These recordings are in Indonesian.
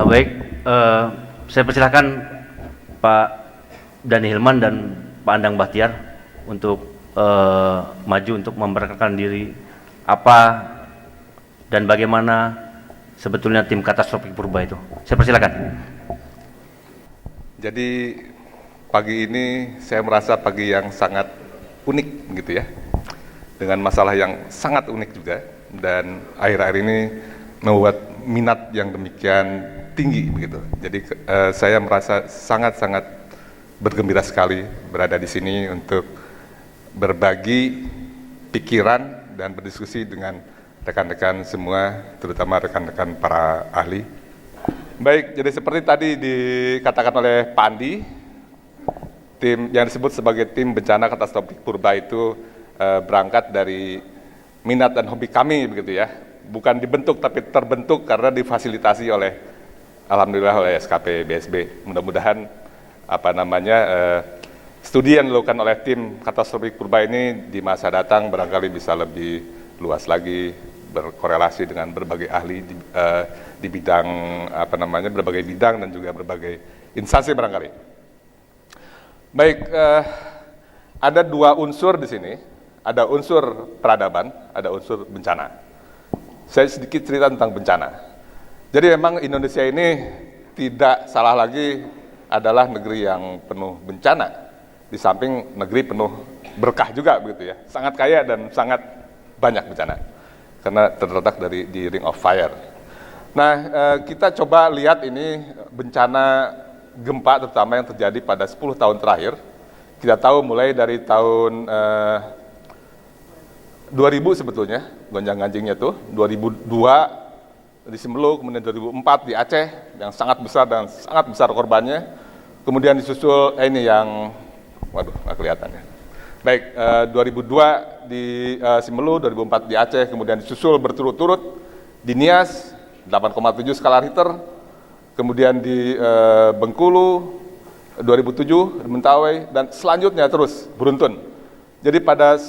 Baik, saya persilahkan Pak Dhani Hilman dan Pak Andang Bahtiar untuk maju untuk memperkenalkan diri apa dan bagaimana sebetulnya tim Katastropik Purba itu. Saya persilakan. Jadi pagi ini saya merasa pagi yang sangat unik gitu ya, dengan masalah yang sangat unik juga, dan akhir-akhir ini membuat minat yang demikian tinggi begitu. Jadi saya merasa sangat-sangat bergembira sekali berada di sini untuk berbagi pikiran dan berdiskusi dengan rekan-rekan semua, terutama rekan-rekan para ahli. Baik, jadi seperti tadi dikatakan oleh Pak Andi, tim yang disebut sebagai tim bencana Katastropik Purba itu berangkat dari minat dan hobi kami begitu ya. Bukan dibentuk tapi terbentuk karena difasilitasi oleh, alhamdulillah, oleh SKP BSB. Mudah-mudahan studi yang dilakukan oleh tim Katastropik Purba ini di masa datang barangkali bisa lebih luas lagi, berkorelasi dengan berbagai ahli di bidang berbagai bidang dan juga berbagai instansi barangkali. Baik, ada dua unsur di sini, ada unsur peradaban, ada unsur bencana. Saya sedikit cerita tentang bencana. Jadi memang Indonesia ini tidak salah lagi adalah negeri yang penuh bencana, di samping negeri penuh berkah juga begitu ya, sangat kaya dan sangat banyak bencana karena terletak di Ring of Fire. Nah, kita coba lihat ini bencana gempa terutama yang terjadi pada 10 tahun terakhir. Kita tahu mulai dari tahun 2000 sebetulnya, gonjang-ganjingnya tuh, 2002 di Simelu, kemudian 2004 di Aceh, yang sangat besar dan sangat besar korbannya. Kemudian disusul, ini yang, waduh, nggak kelihatan ya. Baik, 2002 di Simelu, 2004 di Aceh, kemudian disusul berturut-turut di Nias, 8,7 skala Richter, kemudian di Bengkulu, 2007 di Mentawai, dan selanjutnya terus beruntun. Jadi pada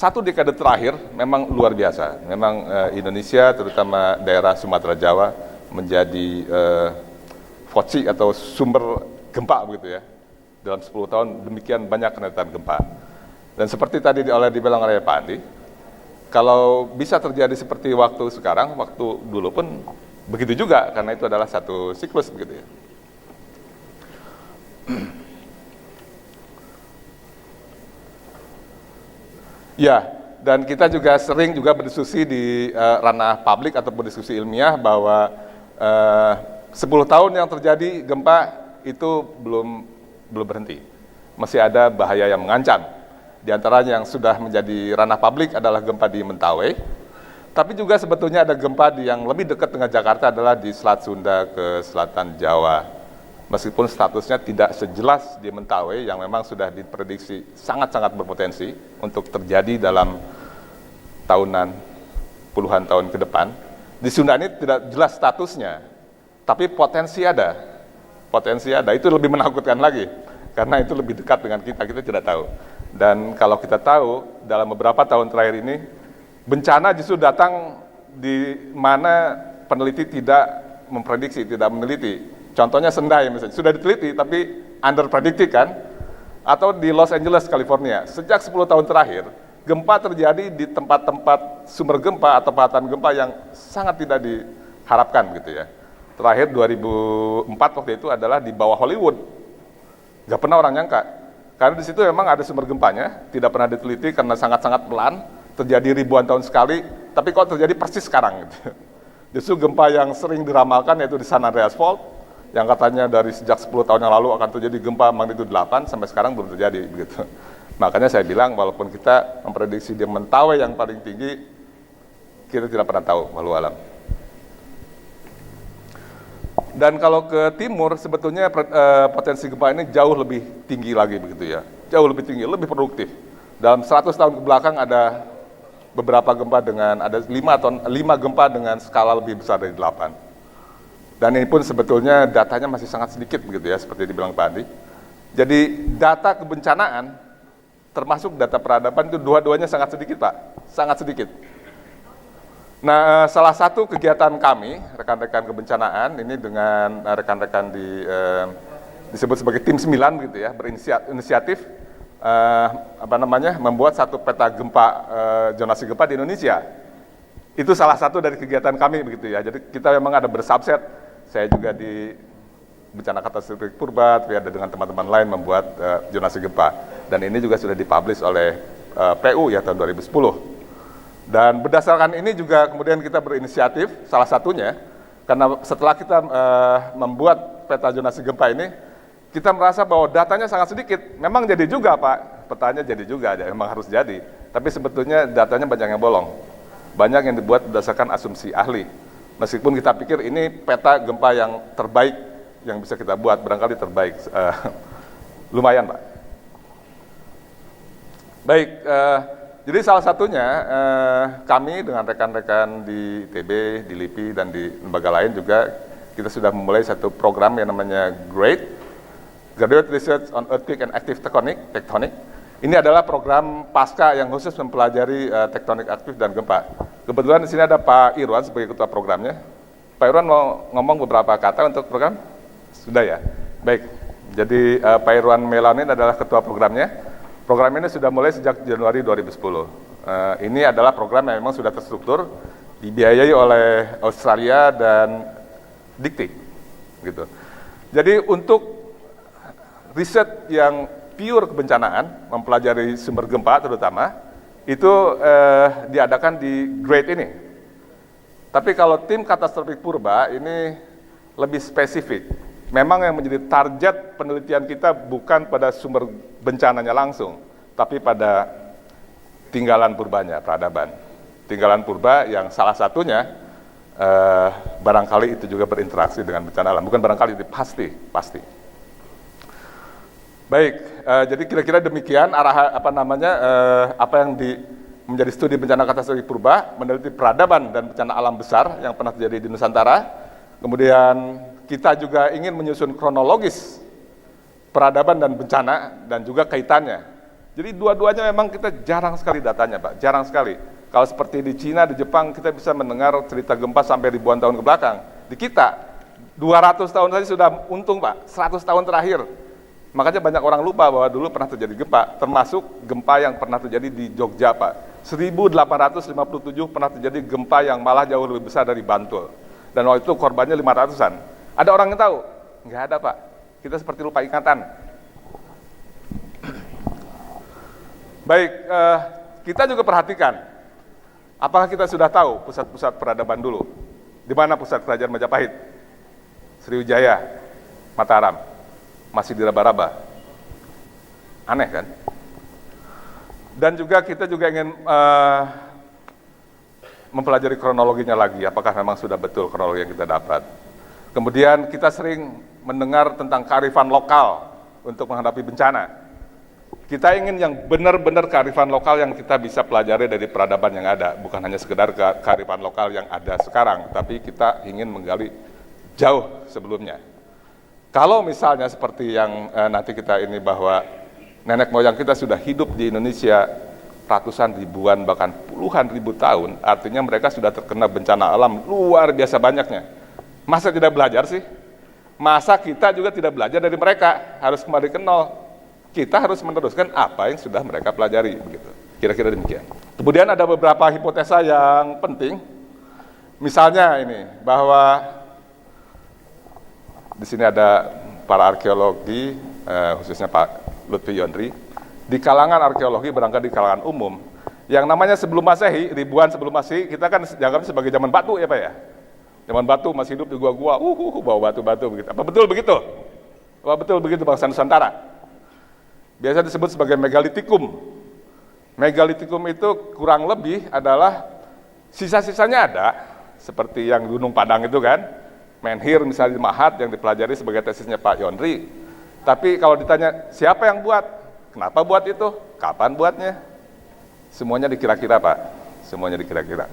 satu dekade terakhir memang luar biasa. Memang Indonesia, terutama daerah Sumatera Jawa, menjadi foci atau sumber gempa begitu ya. Dalam 10 tahun demikian banyak kenaikan gempa. Dan seperti tadi dibilang oleh Pak Andi, kalau bisa terjadi seperti waktu sekarang, waktu dulu pun begitu juga, karena itu adalah satu siklus begitu ya. Ya, dan kita juga sering juga berdiskusi di ranah publik ataupun diskusi ilmiah bahwa 10 tahun yang terjadi gempa itu belum berhenti. Masih ada bahaya yang mengancam. Di antaranya yang sudah menjadi ranah publik adalah gempa di Mentawai. Tapi juga sebetulnya ada gempa yang lebih dekat dengan Jakarta adalah di Selat Sunda ke selatan Jawa. Meskipun statusnya tidak sejelas di Mentawai yang memang sudah diprediksi sangat-sangat berpotensi untuk terjadi dalam tahunan, puluhan tahun ke depan. Di Sunda ini tidak jelas statusnya, tapi potensi ada. Potensi ada, itu lebih menakutkan lagi, karena itu lebih dekat dengan kita tidak tahu. Dan kalau kita tahu, dalam beberapa tahun terakhir ini, bencana justru datang di mana peneliti tidak memprediksi, tidak meneliti. Contohnya Sendai misalnya, sudah diteliti tapi under predicted kan, atau di Los Angeles, California. Sejak 10 tahun terakhir, gempa terjadi di tempat-tempat sumber gempa atau patahan gempa yang sangat tidak diharapkan gitu ya. Terakhir 2004 waktu itu adalah di bawah Hollywood. Nggak pernah orang nyangka. Karena di situ memang ada sumber gempanya, tidak pernah diteliti karena sangat-sangat pelan, terjadi ribuan tahun sekali, tapi kok terjadi persis sekarang gitu. Justru gempa yang sering diramalkan yaitu di San Andreas Fault, yang katanya dari sejak 10 tahun yang lalu akan terjadi gempa magnitudo 8, sampai sekarang belum terjadi begitu. Makanya saya bilang walaupun kita memprediksi di Mentawai yang paling tinggi, kita tidak pernah tahu, walau alam. Dan kalau ke timur sebetulnya potensi gempa ini jauh lebih tinggi lagi begitu ya. Jauh lebih tinggi, lebih produktif. Dalam 100 tahun ke belakang ada beberapa gempa ada 5 gempa dengan skala lebih besar dari 8. Dan ini pun sebetulnya datanya masih sangat sedikit begitu ya, seperti dibilang Pak Andi. Jadi data kebencanaan termasuk data peradaban itu dua-duanya sangat sedikit Pak, sangat sedikit. Nah, salah satu kegiatan kami, rekan-rekan kebencanaan, ini dengan rekan-rekan disebut sebagai tim 9 gitu ya, berinisiatif membuat satu peta gempa, zonasi gempa di Indonesia. Itu salah satu dari kegiatan kami begitu ya. Jadi kita memang ada bersubset. Saya juga di bencana katastrofik Purba, tapi ada dengan teman-teman lain membuat zonasi gempa. Dan ini juga sudah dipublish oleh PU ya tahun 2010. Dan berdasarkan ini juga kemudian kita berinisiatif, salah satunya, karena setelah kita membuat peta zonasi gempa ini, kita merasa bahwa datanya sangat sedikit. Memang jadi juga Pak, petanya jadi juga, memang harus jadi. Tapi sebetulnya datanya banyak yang bolong. Banyak yang dibuat berdasarkan asumsi ahli. Meskipun kita pikir ini peta gempa yang terbaik yang bisa kita buat, barangkali terbaik. Lumayan Pak. Baik, jadi salah satunya kami dengan rekan-rekan di ITB, di LIPI, dan di lembaga lain juga kita sudah memulai satu program yang namanya Graduate Research on Earthquake and Active Tectonic. Ini adalah program pasca yang khusus mempelajari tektonik aktif dan gempa. Kebetulan di sini ada Pak Irwan sebagai ketua programnya. Pak Irwan mau ngomong beberapa kata untuk program? Sudah ya? Baik, jadi Pak Irwan Melanin adalah ketua programnya. Program ini sudah mulai sejak Januari 2010. Ini adalah program yang memang sudah terstruktur, dibiayai oleh Australia dan Dikti, gitu. Jadi untuk riset yang pure kebencanaan, mempelajari sumber gempa terutama, itu diadakan di grade ini. Tapi kalau tim katastrofik Purba ini lebih spesifik. Memang yang menjadi target penelitian kita bukan pada sumber bencananya langsung, tapi pada tinggalan purbanya, peradaban. Tinggalan purba yang salah satunya barangkali itu juga berinteraksi dengan bencana alam. Bukan barangkali, itu pasti. Baik, jadi kira-kira demikian arah apa yang menjadi studi bencana katastrofik purba, meneliti peradaban dan bencana alam besar yang pernah terjadi di Nusantara. Kemudian kita juga ingin menyusun kronologis peradaban dan bencana dan juga kaitannya. Jadi dua-duanya memang kita jarang sekali datanya Pak, jarang sekali. Kalau seperti di Cina, di Jepang, kita bisa mendengar cerita gempa sampai ribuan tahun ke belakang. Di kita, 200 tahun saja sudah untung Pak, 100 tahun terakhir. Makanya banyak orang lupa bahwa dulu pernah terjadi gempa, termasuk gempa yang pernah terjadi di Jogja Pak. 1857 pernah terjadi gempa yang malah jauh lebih besar dari Bantul. Dan waktu itu korbannya 500-an. Ada orang yang tahu? Nggak ada Pak. Kita seperti lupa ingatan. Baik, kita juga perhatikan. Apakah kita sudah tahu pusat-pusat peradaban dulu? Di mana pusat kerajaan Majapahit? Sriwijaya, Mataram, masih di raba-raba. Aneh kan? Dan juga kita juga ingin mempelajari kronologinya lagi. Apakah memang sudah betul kronologi yang kita dapat? Kemudian kita sering mendengar tentang kearifan lokal untuk menghadapi bencana. Kita ingin yang benar-benar kearifan lokal yang kita bisa pelajari dari peradaban yang ada, bukan hanya sekedar kearifan lokal yang ada sekarang, tapi kita ingin menggali jauh sebelumnya. Kalau misalnya seperti yang nanti kita ini bahwa nenek moyang kita sudah hidup di Indonesia ratusan ribuan bahkan puluhan ribu tahun, artinya mereka sudah terkena bencana alam luar biasa banyaknya. Masa tidak belajar sih? Masa kita juga tidak belajar dari mereka? Harus kembali ke nol. Kita harus meneruskan apa yang sudah mereka pelajari, begitu. Kira-kira demikian. Kemudian ada beberapa hipotesa yang penting. Misalnya ini, bahwa di sini ada para arkeologi, khususnya Pak Lutfi Yondri. Di kalangan arkeologi, barangkali di kalangan umum, yang namanya sebelum Masehi, ribuan sebelum Masehi, kita kan dianggap sebagai zaman batu ya Pak ya. Zaman batu masih hidup di gua-gua, bawa batu-batu begitu. Apa betul begitu? Apa betul begitu bangsa Nusantara? Biasa disebut sebagai megalitikum. Megalitikum itu kurang lebih adalah sisa-sisanya ada, seperti yang Gunung Padang itu kan, menhir misalnya di Mahat yang dipelajari sebagai tesisnya Pak Yondri. Tapi kalau ditanya siapa yang buat, kenapa buat itu, kapan buatnya, semuanya dikira-kira Pak, semuanya dikira-kira.